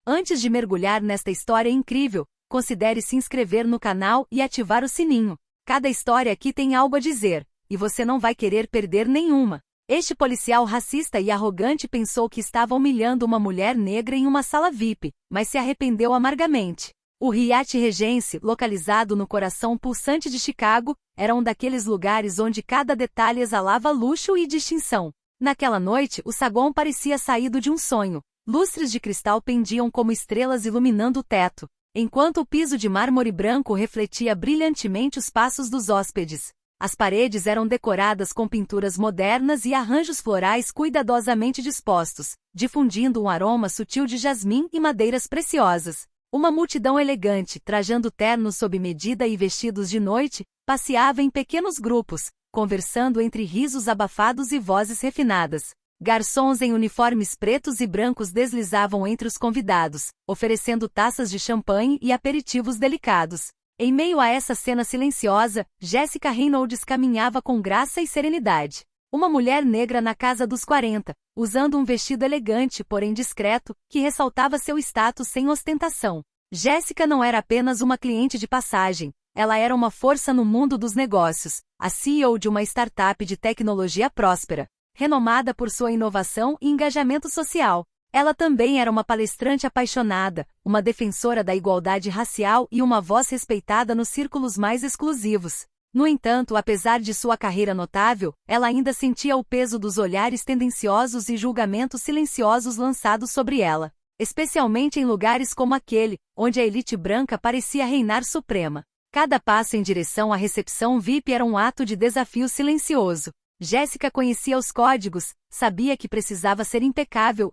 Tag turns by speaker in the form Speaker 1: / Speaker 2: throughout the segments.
Speaker 1: Antes de mergulhar nesta história incrível, considere se inscrever no canal e ativar o sininho. Cada história aqui tem algo a dizer, e você não vai querer perder nenhuma. Este policial racista e arrogante pensou que estava humilhando uma mulher negra em uma sala VIP, mas se arrependeu amargamente. O Hyatt Regency, localizado no coração pulsante de Chicago, era um daqueles lugares onde cada detalhe exalava luxo e distinção. Naquela noite, o saguão parecia saído de um sonho. Lustres de cristal pendiam como estrelas iluminando o teto, enquanto o piso de mármore branco refletia brilhantemente os passos dos hóspedes. As paredes eram decoradas com pinturas modernas e arranjos florais cuidadosamente dispostos, difundindo um aroma sutil de jasmim e madeiras preciosas. Uma multidão elegante, trajando ternos sob medida e vestidos de noite, passeava em pequenos grupos, conversando entre risos abafados e vozes refinadas. Garçons em uniformes pretos e brancos deslizavam entre os convidados, oferecendo taças de champanhe e aperitivos delicados. Em meio a essa cena silenciosa, Jessica Reynolds caminhava com graça e serenidade. Uma mulher negra na casa dos 40, usando um vestido elegante porém discreto, que ressaltava seu status sem ostentação. Jessica não era apenas uma cliente de passagem, ela era uma força no mundo dos negócios, a CEO de uma startup de tecnologia próspera, renomada por sua inovação e engajamento social. Ela também era uma palestrante apaixonada, uma defensora da igualdade racial e uma voz respeitada nos círculos mais exclusivos. No entanto, apesar de sua carreira notável, ela ainda sentia o peso dos olhares tendenciosos e julgamentos silenciosos lançados sobre ela, especialmente em lugares como aquele, onde a elite branca parecia reinar suprema. Cada passo em direção à recepção VIP era um ato de desafio silencioso. Jessica conhecia os códigos, sabia que precisava ser impecável.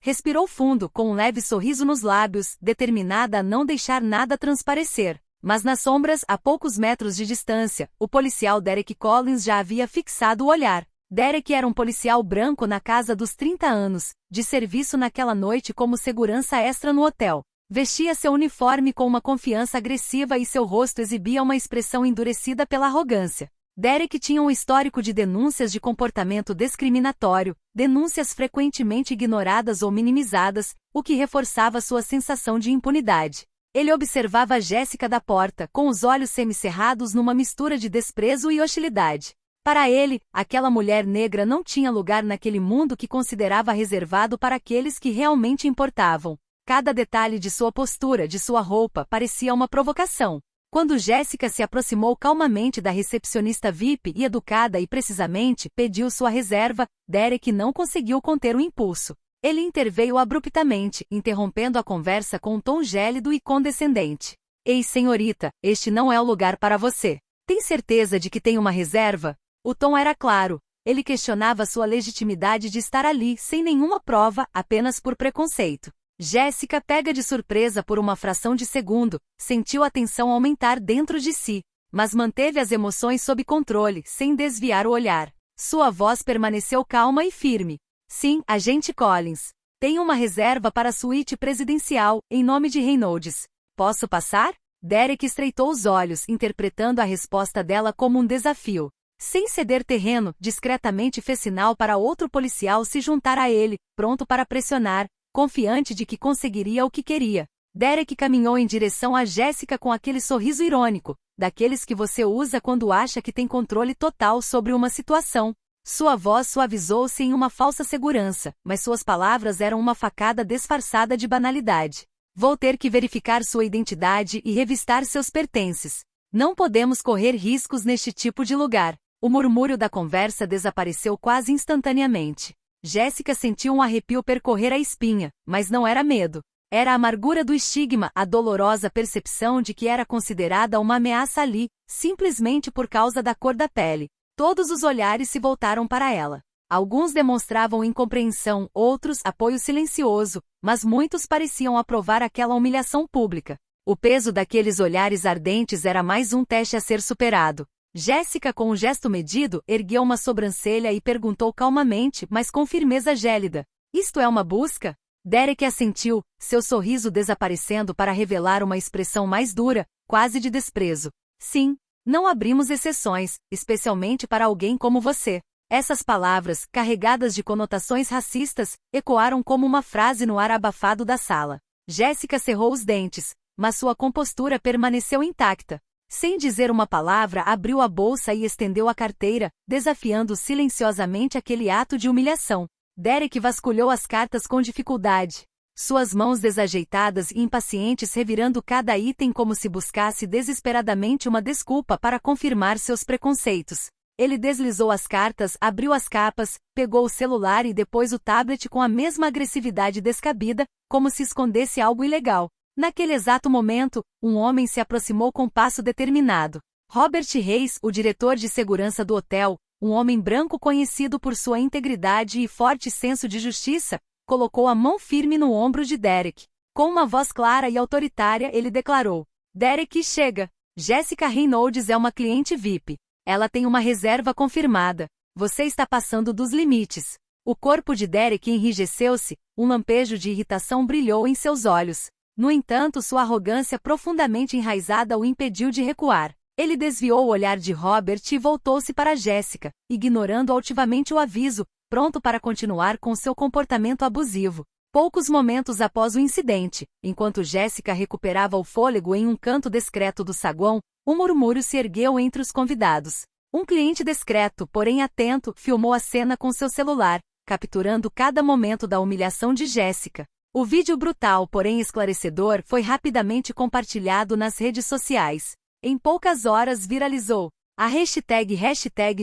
Speaker 1: Respirou fundo com um leve sorriso nos lábios, determinada a não deixar nada transparecer. Mas nas sombras, a poucos metros de distância, o policial Derek Collins já havia fixado o olhar. Derek era um policial branco na casa dos 30 anos, de serviço naquela noite como segurança extra no hotel. Vestia seu uniforme com uma confiança agressiva e seu rosto exibia uma expressão endurecida pela arrogância. Derek tinha um histórico de denúncias de comportamento discriminatório, denúncias frequentemente ignoradas ou minimizadas, o que reforçava sua sensação de impunidade. Ele observava Jessica da porta, com os olhos semicerrados numa mistura de desprezo e hostilidade. Para ele, aquela mulher negra não tinha lugar naquele mundo que considerava reservado para aqueles que realmente importavam. Cada detalhe de sua postura, de sua roupa, parecia uma provocação. Quando Jessica se aproximou calmamente da recepcionista VIP e educada e precisamente pediu sua reserva, Derek não conseguiu conter o impulso. Ele interveio abruptamente, interrompendo a conversa com um tom gélido e condescendente. Ei, senhorita, este não é o lugar para você. Tem certeza de que tem uma reserva? O tom era claro. Ele questionava sua legitimidade de estar ali sem nenhuma prova, apenas por preconceito. Jessica, pega de surpresa por uma fração de segundo, sentiu a tensão aumentar dentro de si, mas manteve as emoções sob controle, sem desviar o olhar. Sua voz permaneceu calma e firme. Sim, agente Collins. Tenho uma reserva para a suíte presidencial, em nome de Reynolds. Posso passar? Derek estreitou os olhos, interpretando a resposta dela como um desafio. Sem ceder terreno, discretamente fez sinal para outro policial se juntar a ele, pronto para pressionar, confiante de que conseguiria o que queria. Derek caminhou em direção a Jessica com aquele sorriso irônico, daqueles que você usa quando acha que tem controle total sobre uma situação. Sua voz suavizou-se em uma falsa segurança, mas suas palavras eram uma facada disfarçada de banalidade. Vou ter que verificar sua identidade e revistar seus pertences. Não podemos correr riscos neste tipo de lugar. O murmúrio da conversa desapareceu quase instantaneamente. Jessica sentiu um arrepio percorrer a espinha, mas não era medo. Era a amargura do estigma, a dolorosa percepção de que era considerada uma ameaça ali, simplesmente por causa da cor da pele. Todos os olhares se voltaram para ela. Alguns demonstravam incompreensão, outros apoio silencioso, mas muitos pareciam aprovar aquela humilhação pública. O peso daqueles olhares ardentes era mais um teste a ser superado. Jessica, com um gesto medido, ergueu uma sobrancelha e perguntou calmamente, mas com firmeza gélida. Isto é uma busca? Derek assentiu, seu sorriso desaparecendo para revelar uma expressão mais dura, quase de desprezo. Sim, não abrimos exceções, especialmente para alguém como você. Essas palavras, carregadas de conotações racistas, ecoaram como uma frase no ar abafado da sala. Jéssica cerrou os dentes, mas sua compostura permaneceu intacta. Sem dizer uma palavra, abriu a bolsa e estendeu a carteira, desafiando silenciosamente aquele ato de humilhação. Derek vasculhou as cartas com dificuldade. Suas mãos desajeitadas e impacientes revirando cada item como se buscasse desesperadamente uma desculpa para confirmar seus preconceitos. Ele deslizou as cartas, abriu as capas, pegou o celular e depois o tablet com a mesma agressividade descabida, como se escondesse algo ilegal. Naquele exato momento, um homem se aproximou com passo determinado. Robert Reis, o diretor de segurança do hotel, um homem branco conhecido por sua integridade e forte senso de justiça, colocou a mão firme no ombro de Derek. Com uma voz clara e autoritária, ele declarou: Derek, chega. Jessica Reynolds é uma cliente VIP. Ela tem uma reserva confirmada. Você está passando dos limites. O corpo de Derek enrijeceu-se, um lampejo de irritação brilhou em seus olhos. No entanto, sua arrogância profundamente enraizada o impediu de recuar. Ele desviou o olhar de Robert e voltou-se para Jessica, ignorando altivamente o aviso, pronto para continuar com seu comportamento abusivo. Poucos momentos após o incidente, enquanto Jessica recuperava o fôlego em um canto discreto do saguão, um murmúrio se ergueu entre os convidados. Um cliente discreto, porém atento, filmou a cena com seu celular, capturando cada momento da humilhação de Jessica. O vídeo brutal, porém esclarecedor, foi rapidamente compartilhado nas redes sociais. Em poucas horas viralizou. A hashtag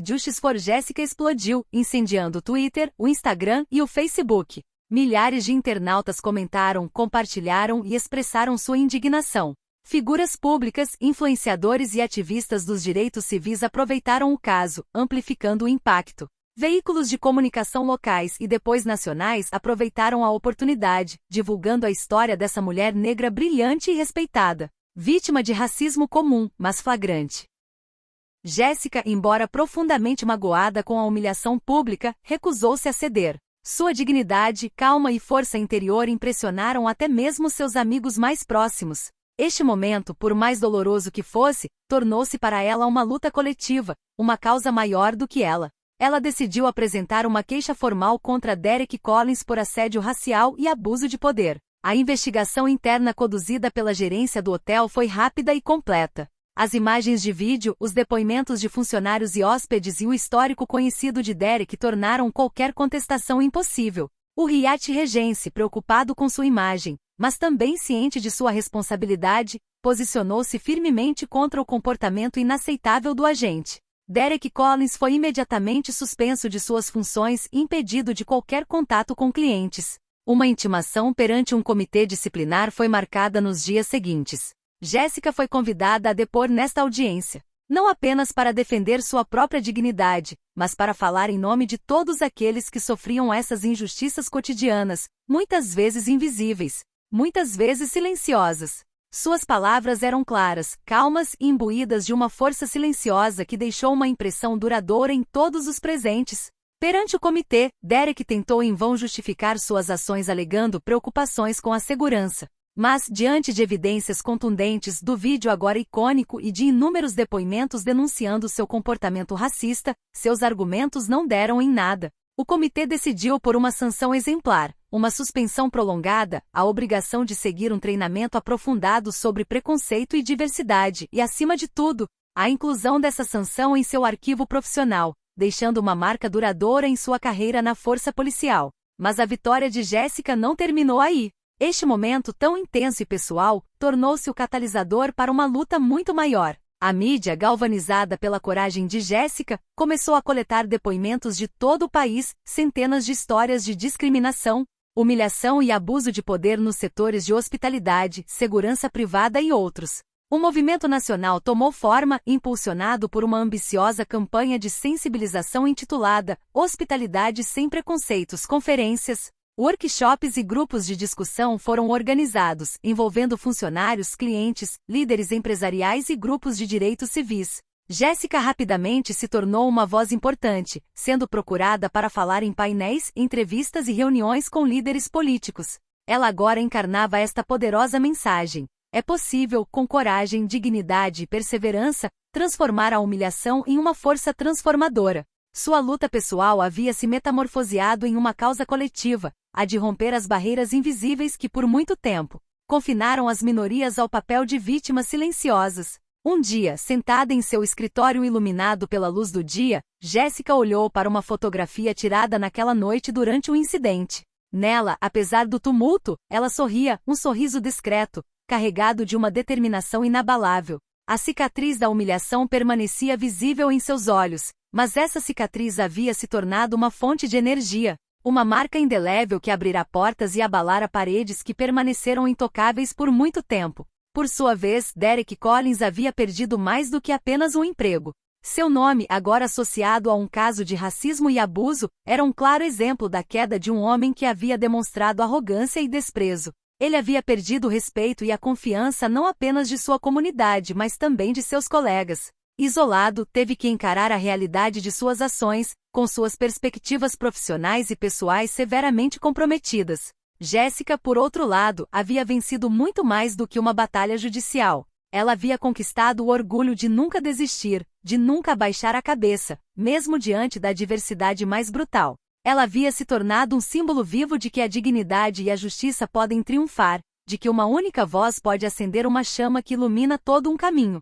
Speaker 1: #JusticeForJessica explodiu, incendiando o Twitter, o Instagram e o Facebook. Milhares de internautas comentaram, compartilharam e expressaram sua indignação. Figuras públicas, influenciadores e ativistas dos direitos civis aproveitaram o caso, amplificando o impacto. Veículos de comunicação locais e depois nacionais aproveitaram a oportunidade, divulgando a história dessa mulher negra brilhante e respeitada. Vítima de racismo comum, mas flagrante. Jéssica, embora profundamente magoada com a humilhação pública, recusou-se a ceder. Sua dignidade, calma e força interior impressionaram até mesmo seus amigos mais próximos. Este momento, por mais doloroso que fosse, tornou-se para ela uma luta coletiva, uma causa maior do que ela. Ela decidiu apresentar uma queixa formal contra Derek Collins por assédio racial e abuso de poder. A investigação interna conduzida pela gerência do hotel foi rápida e completa. As imagens de vídeo, os depoimentos de funcionários e hóspedes e o histórico conhecido de Derek tornaram qualquer contestação impossível. O Hyatt Regency, preocupado com sua imagem, mas também ciente de sua responsabilidade, posicionou-se firmemente contra o comportamento inaceitável do agente. Derek Collins foi imediatamente suspenso de suas funções e impedido de qualquer contato com clientes. Uma intimação perante um comitê disciplinar foi marcada nos dias seguintes. Jéssica foi convidada a depor nesta audiência, não apenas para defender sua própria dignidade, mas para falar em nome de todos aqueles que sofriam essas injustiças cotidianas, muitas vezes invisíveis, muitas vezes silenciosas. Suas palavras eram claras, calmas e imbuídas de uma força silenciosa que deixou uma impressão duradoura em todos os presentes. Perante o comitê, Derek tentou em vão justificar suas ações alegando preocupações com a segurança. Mas, diante de evidências contundentes do vídeo agora icônico e de inúmeros depoimentos denunciando seu comportamento racista, seus argumentos não deram em nada. O comitê decidiu por uma sanção exemplar, uma suspensão prolongada, a obrigação de seguir um treinamento aprofundado sobre preconceito e diversidade e, acima de tudo, a inclusão dessa sanção em seu arquivo profissional, deixando uma marca duradoura em sua carreira na força policial. Mas a vitória de Jéssica não terminou aí. Este momento tão intenso e pessoal tornou-se o catalisador para uma luta muito maior. A mídia, galvanizada pela coragem de Jéssica, começou a coletar depoimentos de todo o país, centenas de histórias de discriminação, humilhação e abuso de poder nos setores de hospitalidade, segurança privada e outros. O movimento nacional tomou forma, impulsionado por uma ambiciosa campanha de sensibilização intitulada Hospitalidade Sem Preconceitos. Conferências, workshops e grupos de discussão foram organizados, envolvendo funcionários, clientes, líderes empresariais e grupos de direitos civis. Jéssica rapidamente se tornou uma voz importante, sendo procurada para falar em painéis, entrevistas e reuniões com líderes políticos. Ela agora encarnava esta poderosa mensagem. É possível, com coragem, dignidade e perseverança, transformar a humilhação em uma força transformadora. Sua luta pessoal havia se metamorfoseado em uma causa coletiva, a de romper as barreiras invisíveis que por muito tempo confinaram as minorias ao papel de vítimas silenciosas. Um dia, sentada em seu escritório iluminado pela luz do dia, Jéssica olhou para uma fotografia tirada naquela noite durante o incidente. Nela, apesar do tumulto, ela sorria, um sorriso discreto, carregado de uma determinação inabalável. A cicatriz da humilhação permanecia visível em seus olhos, mas essa cicatriz havia se tornado uma fonte de energia, uma marca indelével que abrirá portas e abalara paredes que permaneceram intocáveis por muito tempo. Por sua vez, Derek Collins havia perdido mais do que apenas um emprego. Seu nome, agora associado a um caso de racismo e abuso, era um claro exemplo da queda de um homem que havia demonstrado arrogância e desprezo. Ele havia perdido o respeito e a confiança não apenas de sua comunidade, mas também de seus colegas. Isolado, teve que encarar a realidade de suas ações, com suas perspectivas profissionais e pessoais severamente comprometidas. Jéssica, por outro lado, havia vencido muito mais do que uma batalha judicial. Ela havia conquistado o orgulho de nunca desistir, de nunca abaixar a cabeça, mesmo diante da adversidade mais brutal. Ela havia se tornado um símbolo vivo de que a dignidade e a justiça podem triunfar, de que uma única voz pode acender uma chama que ilumina todo um caminho.